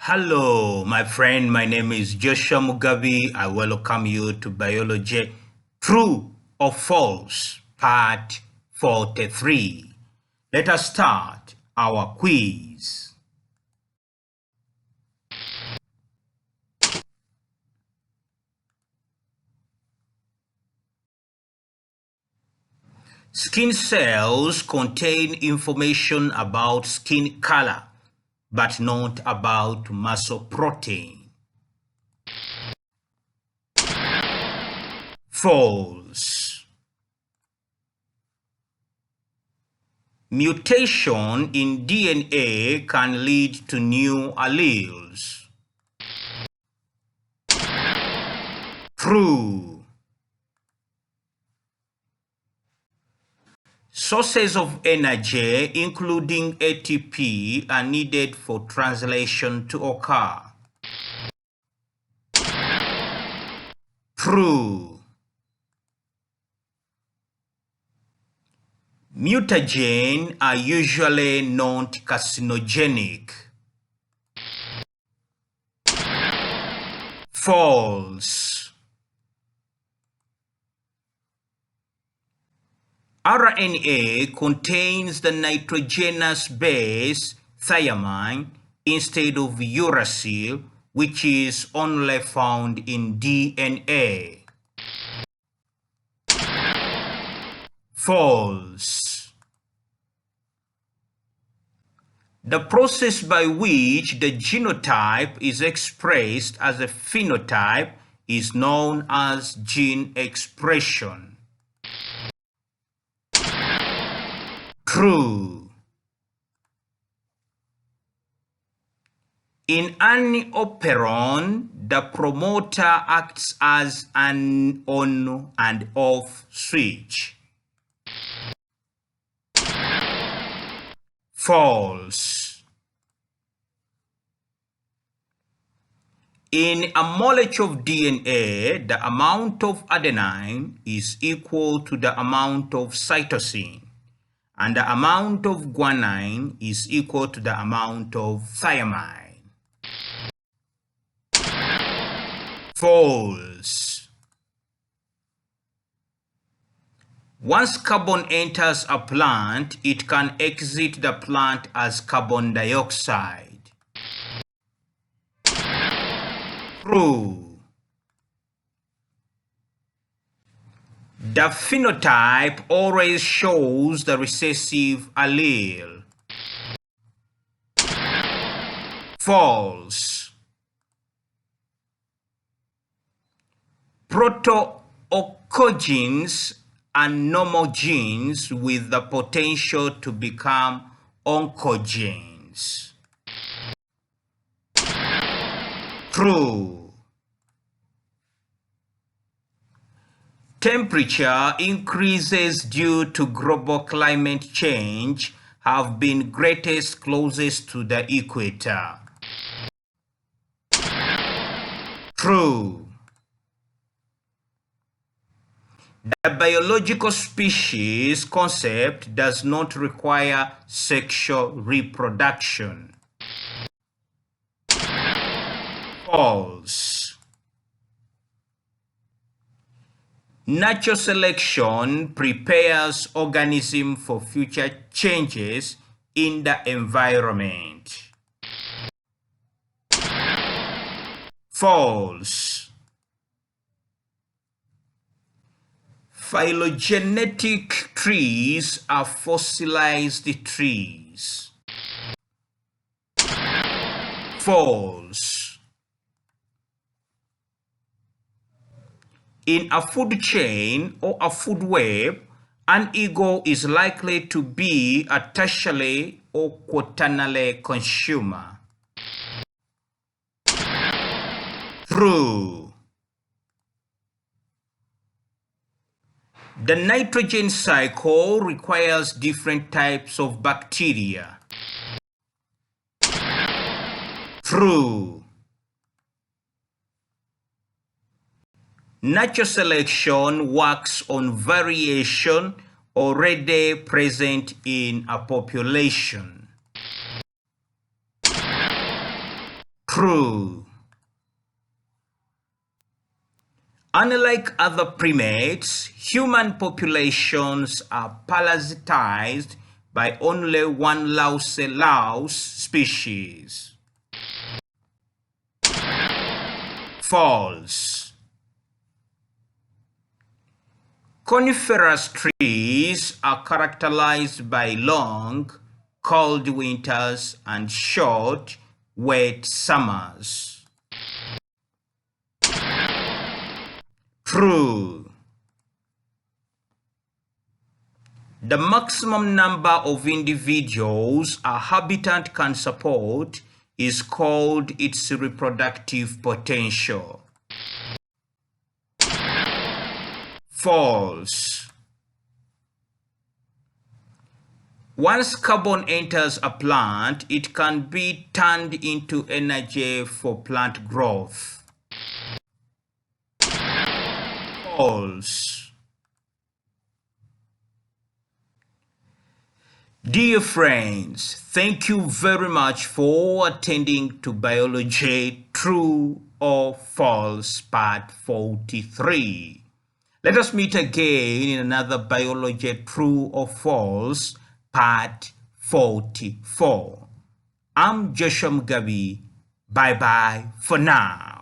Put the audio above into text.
Hello, my friend. My name is Joshua Mugabi. I welcome you to Biology True or False, Part 43. Let us start our quiz. Skin cells contain information about skin color, but not about muscle protein. False. Mutation in DNA can lead to new alleles. True. Sources of energy, including ATP, are needed for translation to occur. True. Mutagens are usually not carcinogenic. False. RNA contains the nitrogenous base thymine instead of uracil, which is only found in DNA. False. The process by which the genotype is expressed as a phenotype is known as gene expression. True. In an operon, the promoter acts as an on and off switch. False. In a molecule of DNA, the amount of adenine is equal to the amount of cytosine, and the amount of guanine is equal to the amount of thymine. False. Once carbon enters a plant, it can exit the plant as carbon dioxide. True. The phenotype always shows the recessive allele. False. Proto-oncogenes are normal genes with the potential to become oncogenes. True. Temperature increases due to global climate change have been greatest closest to the equator. True. The biological species concept does not require sexual reproduction. False. Natural selection prepares organisms for future changes in the environment. False. Phylogenetic trees are fossilized trees. False. In a food chain or a food web, an ego is likely to be a tertiary or quaternary consumer. True. The nitrogen cycle requires different types of bacteria. True. Natural selection works on variation already present in a population. True. Unlike other primates, human populations are parasitized by only one louse species. False. Coniferous trees are characterized by long, cold winters and short, wet summers. True. The maximum number of individuals a habitat can support is called its reproductive potential. False. Once carbon enters a plant, it can be turned into energy for plant growth. False. Dear friends, thank you very much for attending to Biology True or False Part 43. Let us meet again in another Biology True or False Part 44. I'm Joshua Mugabi. Bye-bye for now.